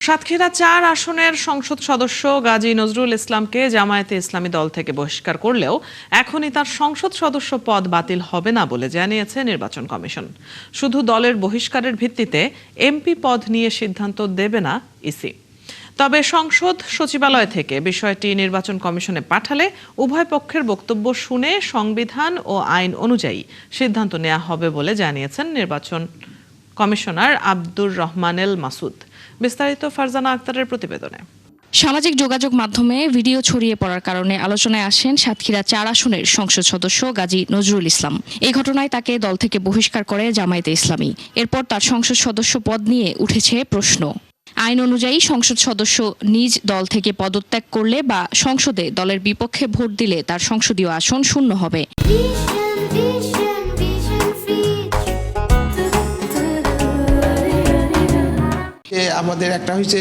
সাতক্ষীরা ৪ আসনের সংসদ সদস্য গাজী নজরুল ইসলামকে জামায়াতে ইসলামী দল থেকে বহিষ্কার করলেও এখনই তার সংসদ সদস্য পদ বাতিল হবে না বলে জানিয়েছে নির্বাচন কমিশন। শুধু দলের বহিষ্কারের ভিত্তিতে এমপি পদ নিয়ে সিদ্ধান্ত দেবে না ইসি। তবে সংসদ সচিবালয় থেকে বিষয়টি নির্বাচন কমিশনে পাঠালে উভয় পক্ষের বক্তব্য শুনে সংবিধান ও আইন অনুযায়ী সিদ্ধান্ত নেওয়া হবে বলে জানিয়েছেন নির্বাচন কমিশনার আব্দুর রহমানেল মাসুদ। বিস্তারিত ফারজানা আক্তারের প্রতিবেদনে। সামাজিক যোগাযোগ মাধ্যমে ভিডিও ছড়িয়ে পড়ার কারণে আলোচনায় আসেন সাতক্ষীরা ৪ আসনের সংসদ সদস্য গাজী নজরুল ইসলাম। এই ঘটনায় তাকে দল থেকে বহিষ্কার করে জামায়াতে ইসলামী। এরপর তার সংসদ সদস্য পদ নিয়ে উঠেছে প্রশ্ন। আইন অনুযায়ী সংসদ সদস্য নিজ দল থেকে পদত্যাগ করলে বা সংসদে দলের বিপক্ষে ভোট দিলে তার সংসদীয় আসন শূন্য হবে। আমাদের একটা হয়েছে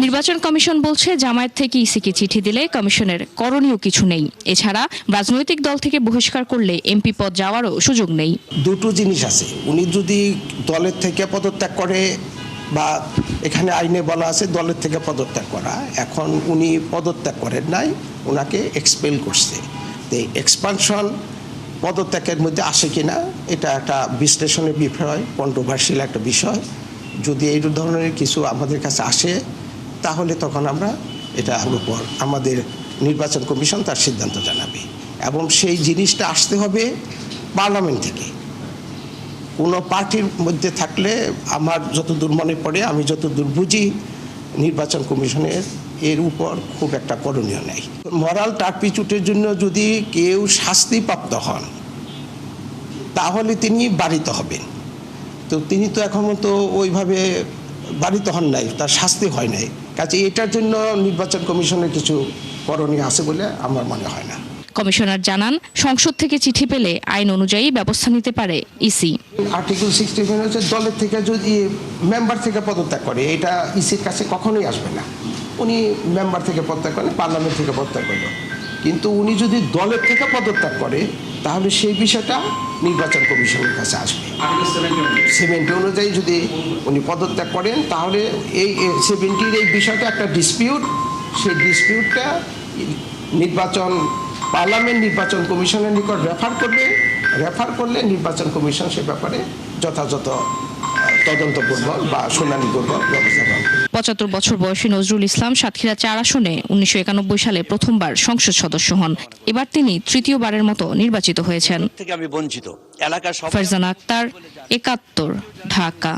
নির্বাচন কমিশন বলছে জামায়াত থেকে ইসিকে চিঠি দিলে কমিশনের করণীয় কিছু নেই। এছাড়া রাজনৈতিক দল থেকে বহিষ্কার করলে এমপি পদ যাওয়ারও সুযোগ নেই। দুটো জিনিস আছে, উনি যদি দলের থেকে পদত্যাগ করে বা এখানে আইনে বলা আছে দলের থেকে পদত্যাগ করা, এখন উনি পদত্যাগ করেন নাই, ওনাকে এক্সপেল করছে। তো এক্সপানশন পদত্যাগের মধ্যে আসে কিনা এটা একটা বিশ্লেষণের বিষয়, কন্ট্রোভার্সিয়াল একটা বিষয়। যদি এই ধরনের কিছু আমাদের কাছে আসে তাহলে তখন আমরা এটার উপর আমাদের নির্বাচন কমিশন তার সিদ্ধান্ত জানাবে, এবং সেই জিনিসটা আসতে হবে পার্লামেন্ট থেকে। কোনো পার্টির মধ্যে থাকলে আমার যতদূর মনে পড়ে, আমি যতদূর বুঝি, নির্বাচন কমিশনের এর উপর খুব একটা করণীয় নেই। মরাল টার্পিচুটের জন্য যদি কেউ শাস্তিপ্রাপ্ত হন তাহলে তিনি বাড়িতে হবেন। তো তিনি তো এখন তো ওইভাবে বাড়িতে হন নাই, তার শাস্তি হয় নাই। কাজে এটার জন্য নির্বাচন কমিশনের কিছু করণীয় আছে বলে আমার মনে হয় না। কমিশনার জানান, সংসদ থেকে চিঠি পেলে আইন অনুযায়ী ব্যবস্থা নিতে পারে ইসি। আর্টিকেল 65 হচ্ছে দলের থেকে যদি মেম্বার থেকে পদত্যাগ করে, এটা ইসির কাছে কখনোই আসবে না। উনি মেম্বার থেকে পদত্যাগ করেন, পার্লামেন্ট থেকে পদত্যাগ করলো, কিন্তু উনি যদি দলের থেকে পদত্যাগ করে তাহলে সেই বিষয়টা নির্বাচন কমিশনের কাছে আসবে। 70 অনুযায়ী যদি উনি পদত্যাগ করেন তাহলে এই 70-র এই বিষয়টা একটা ডিসপিউট, সেই ডিসপিউটটা পার্লামেন্ট নির্বাচন কমিশনের নিকট রেফার করলে নির্বাচন কমিশন সে ব্যাপারে যথাযথ তদন্ত করব বা শুনানি করব, ব্যবস্থা করব। 75 বছর বয়সী নজরুল ইসলাম সাতক্ষীরা ৪ আসনে 1991 সালে প্রথমবার সংসদ সদস্য হন। এবার তিনি তৃতীয়বারের মতো নির্বাচিত হয়েছেন। ফারজানা আক্তার, ৭১, ঢাকা।